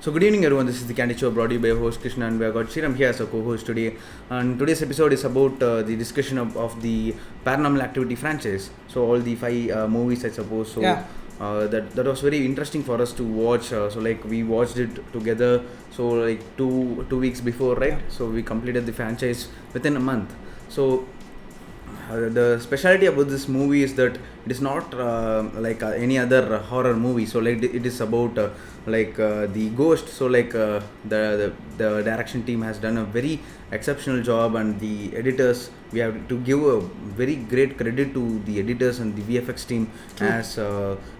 So good evening everyone, this is the Candid show brought to you by host Krishna, and we have got Sriram here as a co-host today. And today's episode is about the discussion of the Paranormal Activity franchise. So all the 5 movies, I suppose. So that was very interesting for us to watch. So like we watched it together. So like two weeks before, right? Yeah. So we completed the franchise within a month. So the specialty about this movie is that it is not like any other horror movie. So like it is about the ghost. So like the direction team has done a very exceptional job, and the editors, we have to give a very great credit to the editors and the VFX team. True. As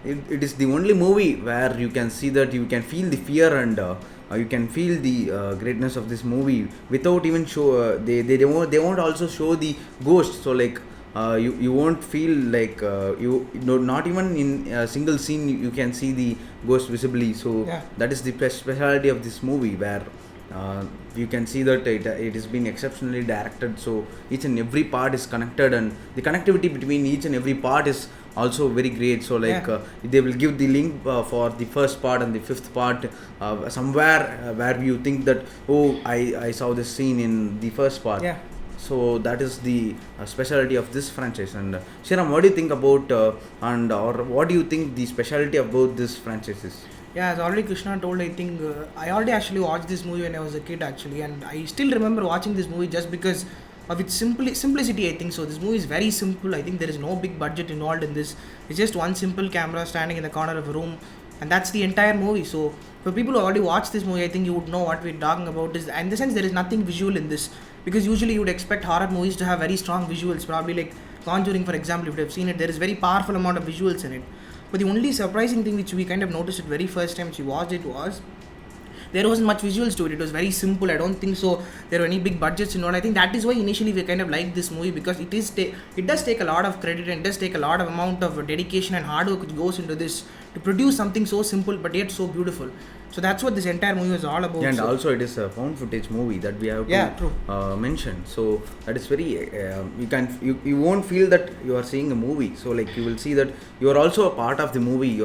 it is the only movie where you can see that you can feel the fear, and you can feel the greatness of this movie without even show. They won't also show the ghost. So like you won't feel like not even in a single scene you can see the ghost visibly. So that is the specialty of this movie, where you can see that it has been exceptionally directed. So each and every part is connected, and the connectivity between each and every part is also very great. So like they will give the link for the first part and the fifth part somewhere where you think that I saw this scene in the first part. So that is the specialty of this franchise. And Sriram, what do you think about or what do you think the specialty about this franchise is? Yeah, as already Krishna told, I think I already actually watched this movie when I was a kid actually, and I still remember watching this movie just because of its simplicity, I think. So this movie is very simple. I think there is no big budget involved in this. It's just one simple camera standing in the corner of a room, and that's the entire movie. So for people who already watched this movie, I think you would know what we're talking about. In the sense, there is nothing visual in this, because usually you would expect horror movies to have very strong visuals, probably like Conjuring, for example. If you have seen it, there is very powerful amount of visuals in it. But the only surprising thing which we kind of noticed it very first time we watched it was there wasn't much visuals to it. It was very simple. I don't think so there were any big budgets involved. I think that is why initially we kind of liked this movie, because it does take a lot of credit, and it does take a lot of amount of dedication and hard work which goes into this to produce something so simple but yet so beautiful. So that's what this entire movie was all about. And also it is a found footage movie that we have to mention. So that is very you won't feel that you are seeing a movie. So like you will see that you are also a part of the movie.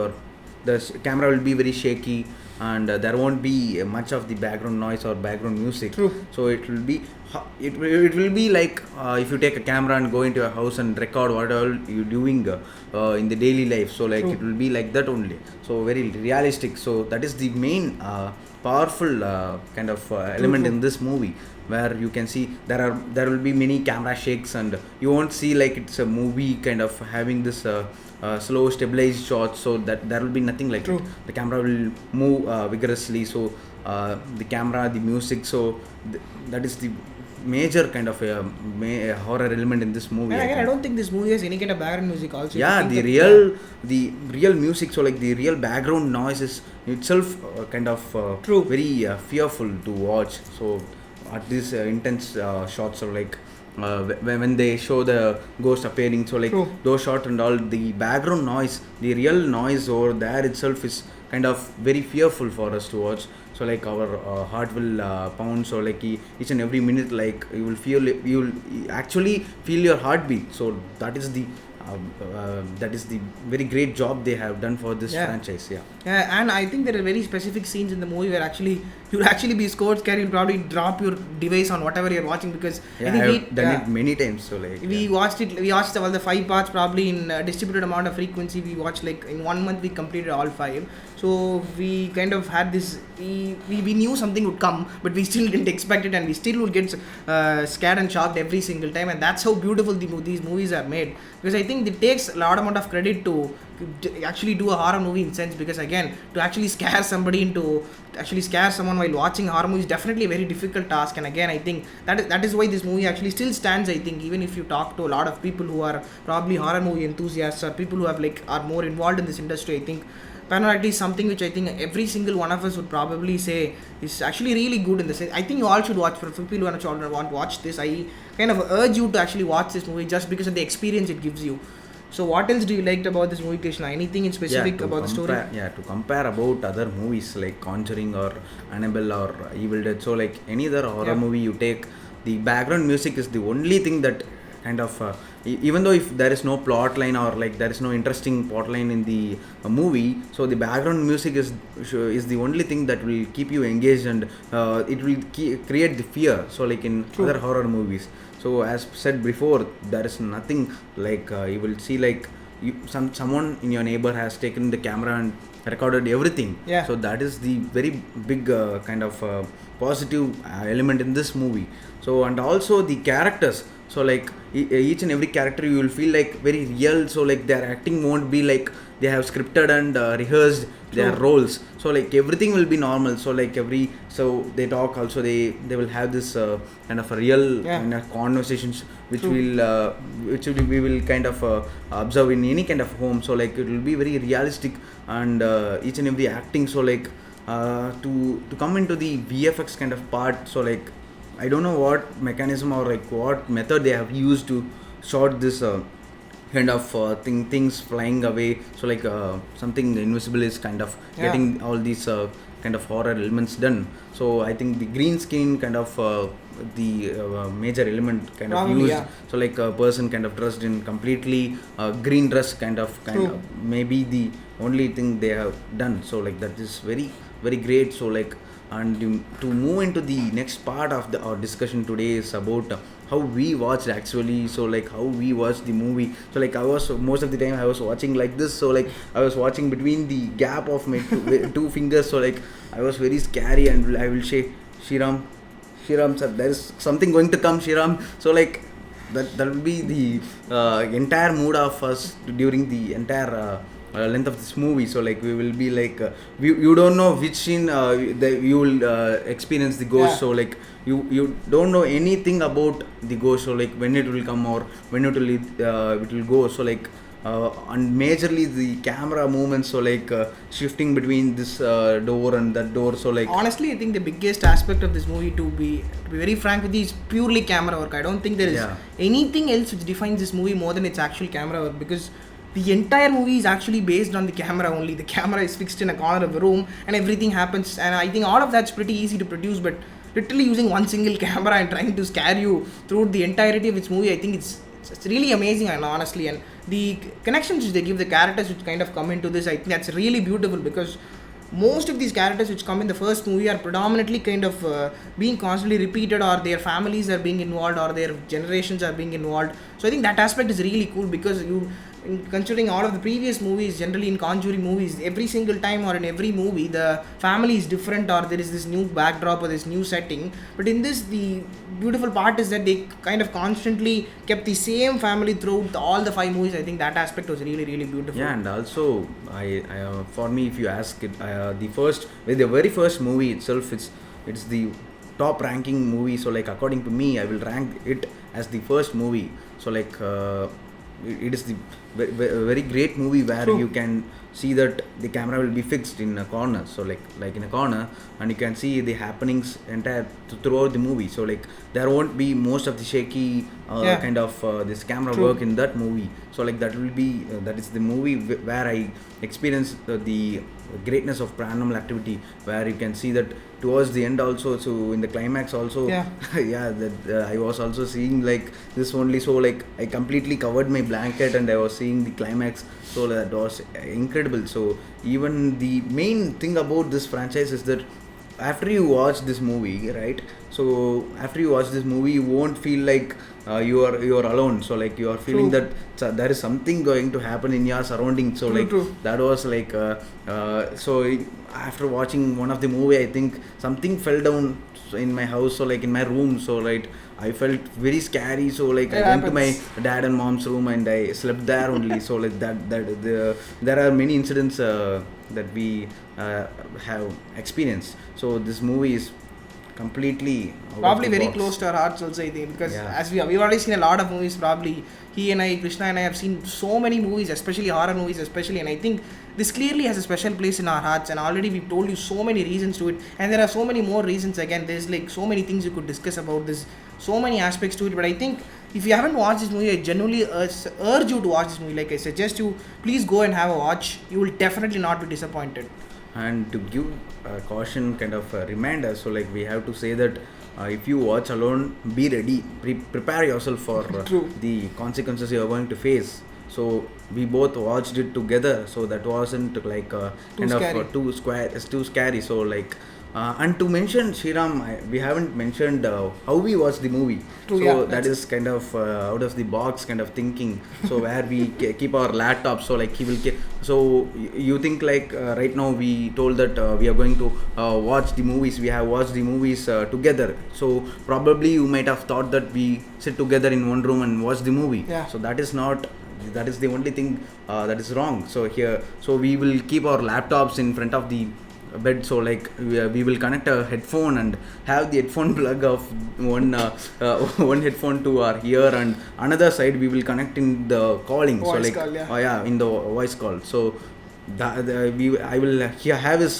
The camera will be very shaky, and there won't be much of the background noise or background music. So it will be like if you take a camera and go into a house and record what all you're doing in the daily life. So like it will be like that only. So very realistic. So that is the main powerful kind of element in this movie, where you can see there will be many camera shakes, and you won't see like it's a movie kind of having this slow stabilized shots. So that there will be nothing like it. The camera will move vigorously. So the camera, the music, so that is the major kind of horror element in this movie. I don't think this movie has any kind of background music also. The real music, so like the real background noise is itself kind of very fearful to watch. So at this intense shots, or like when they show the ghost appearing, so like those shots and all, the background noise, the real noise over there itself is kind of very fearful for us to watch. So like our heart will pound. So like each and every minute, like you will actually feel your heartbeat. So that is the very great job they have done for this franchise. And I think there are very specific scenes in the movie where you'll actually be scared. You'll probably drop your device on whatever you're watching, because I think I've done it many times. So like we watched all the 5 parts probably in a distributed amount of frequency. We watched like in 1 month we completed all 5. So we kind of had this, we knew something would come, but we still didn't expect it, and we still would get scared and shocked every single time. And that's how beautiful these movies are made, because I think it takes a lot amount of credit to actually do a horror movie in sense, because again, to actually scare someone while watching a horror movie is definitely a very difficult task. And again, I think that is why this movie actually still stands. I think even if you talk to a lot of people who are probably horror movie enthusiasts, or people who are more involved in this industry, I think Paranormal Activity is something which I think every single one of us would probably say is actually really good in the sense. I think you all should watch. For people who want to watch this, I kind of urge you to actually watch this movie just because of the experience it gives you. So what else do you liked about this movie, Krishna? Anything in specific about the story? To compare about other movies like Conjuring or Annabelle or Evil Dead. So like any other horror movie you take, the background music is the only thing that kind of even though if there is no plot line or like there is no interesting plot line in the movie, so the background music is the only thing that will keep you engaged, and it will create the fear. So like in other horror movies, so as said before, there is nothing like you will see like someone in your neighbor has taken the camera and recorded everything. So that is the very big kind of positive element in this movie. So and also the characters, so like each and every character you will feel like very real, so like their acting won't be like they have scripted and rehearsed their roles, so like everything will be normal. So like so they talk also, they will have this kind of a real kind of conversations which we will kind of observe in any kind of home. So like it will be very realistic, and each and every acting. So like to come into the VFX kind of part, so like I don't know what mechanism or like what method they have used to shot this kind of things flying away. So like something invisible is kind of getting all these kind of horror elements done. So I think the green screen kind of the major element kind of used. So like a person kind of dressed in completely green dress kind of maybe the only thing they have done. So like that is very very great. So like, and to move into the next part of our discussion today is about how we watched actually. So like how we watched the movie. So like I was most of the time I was watching like this. So like I was watching between the gap of my two fingers. So like I was very scary, and I will say, Shriram sir, there is something going to come, Shriram. So like that will be the entire mood of us during the entire length of this movie. So like we will be like you don't know which scene you will experience the ghost. So like you don't know anything about the ghost. So like when it will come or when it will go. So like and majorly the camera movements, so like shifting between this door and that door. So like honestly I think the biggest aspect of this movie, to be very frank with you, is purely camera work. I don't think there is anything else which defines this movie more than its actual camera work, because the entire movie is actually based on the camera only. The camera is fixed in a corner of the room and everything happens, and I think all of that's pretty easy to produce, but literally using one single camera and trying to scare you throughout the entirety of its movie, I think it's really amazing. And honestly, and the connections which they give the characters which kind of come into this, I think that's really beautiful, because most of these characters which come in the first movie are predominantly kind of being constantly repeated, or their families are being involved, or their generations are being involved. So I think that aspect is really cool, because considering all of the previous movies, generally in Conjuring movies, every single time or in every movie the family is different, or there is this new backdrop or this new setting. But in this, the beautiful part is that they kind of constantly kept the same family throughout all the 5 movies. I think that aspect was really really beautiful. And also I for me, if you ask it, the very first movie itself, it's the top ranking movie. So like according to me, I will rank it as the first movie. So like it is the very great movie where you can see that the camera will be fixed in a corner. So like in a corner, and you can see the happenings entire throughout the movie. So like there won't be most of the shaky kind of this camera work in that movie. So like that will be that is the movie where I experienced the greatness of Paranormal Activity, where you can see that towards the end also. So in the climax also, that I was also seeing like this only. So like I completely covered my blanket and I was seeing the climax. So that was incredible. So even the main thing about this franchise is that after you watch this movie, right? So after you watch this movie, you won't feel like you are alone. So like you are feeling that there is something going to happen in your surroundings. So like that was like so after watching one of the movie, I think something fell down in my house. So like in my room. So like I felt very scary. So like I went to my dad and mom's room and I slept there only. So like there are many incidents that we have experienced. So this movie is completely probably very close to our hearts also, I think, because as we've already seen a lot of movies. Probably Krishna and I have seen so many movies, especially horror movies especially, and I think this clearly has a special place in our hearts. And already we've told you so many reasons to it, and there are so many more reasons. Again, there's like so many things you could discuss about this, so many aspects to it. But I think if you haven't watched this movie, I genuinely urge you to watch this movie. Like I suggest you, please go and have a watch. You will definitely not be disappointed. And to give a caution kind of a reminder, so like we have to say that if you watch alone, be ready, prepare yourself for the consequences you are going to face. So we both watched it together, so that wasn't like too scary. So like and to mention Shriram, we haven't mentioned how we watch the movie. That is kind of out of the box kind of thinking. So where we keep our laptops. So like he will so you think like right now we told that we are going to watch the movies. We have watched the movies together. So probably you might have thought that we sit together in one room and watch the movie. So that is not. That is the only thing that is wrong. So we will keep our laptops in front of the bed. So like we will connect a headphone and have the headphone plug of one headphone to our ear, and another side we will connect in the calling. Voice call, in the voice call. So I will have this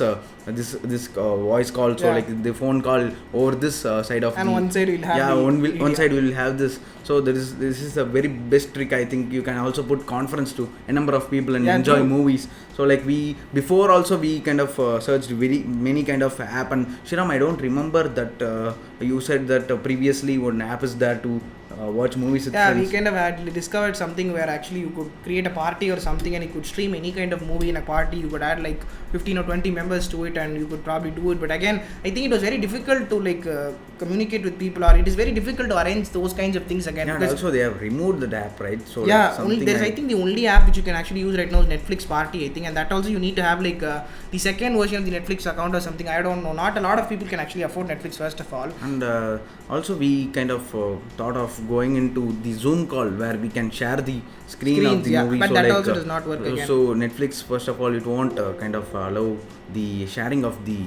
voice call. So like the phone call over this side of and one side will have one side will have this. So this is a very best trick. I think you can also put conference to a number of people and enjoy movies. So like before also we kind of searched very many kind of app. And Shriram, I don't remember that you said that previously one app is there to watch movies with friends. We kind of had discovered something where actually you could create a party or something and you could stream any kind of movie in a party. You could add like 15 or 20 members to it and you could probably do it. But again, I think it was very difficult to like communicate with people, or it is very difficult to arrange those kinds of things again. And also they have removed the app, right? So I think the only app which you can actually use right now is Netflix Party, I think, and that also you need to have like the second version of the Netflix account or something. I don't know. Not a lot of people can actually afford Netflix first of all. And also we kind of thought of going into the Zoom call where we can share the screen of the movie. But so that like, also does not work again. So Netflix, first of all, it won't kind of allow the sharing of the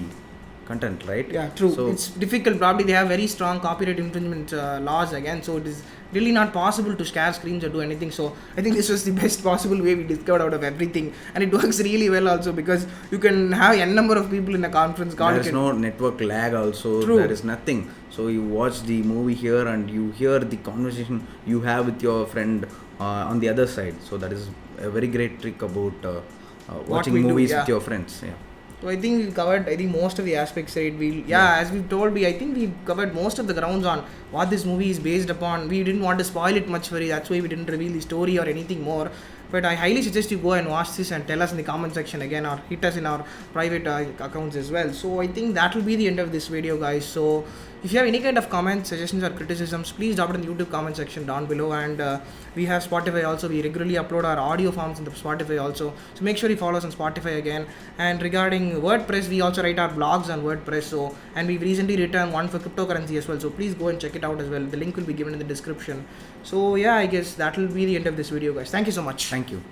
content, right? Yeah, true. So it's difficult. Probably they have very strong copyright infringement laws again. So it is really not possible to share screens or do anything. So I think this was the best possible way we discovered out of everything, and it works really well also because you can have n number of people in a conference call. There is no network lag also. True. There is nothing. So you watch the movie here and you hear the conversation you have with your friend on the other side. So that is a very great trick about watching movies with your friends. Yeah. So I think we covered most of the aspects, right? As we've told, I think we covered most of the grounds on what this movie is based upon. We didn't want to spoil it much for you, that's why we didn't reveal the story or anything more. But I highly suggest you go and watch this and tell us in the comment section again, or hit us in our private accounts as well. So I think that will be the end of this video, guys. So if you have any kind of comments, suggestions or criticisms, please drop it in the YouTube comment section down below. And we have Spotify also. We regularly upload our audio forms in the Spotify also. So make sure you follow us on Spotify again. And regarding WordPress, we also write our blogs on WordPress. So, and we've recently written one for cryptocurrency as well. So please go and check it out as well. The link will be given in the description. So yeah, I guess that will be the end of this video, guys. Thank you so much. Thank you.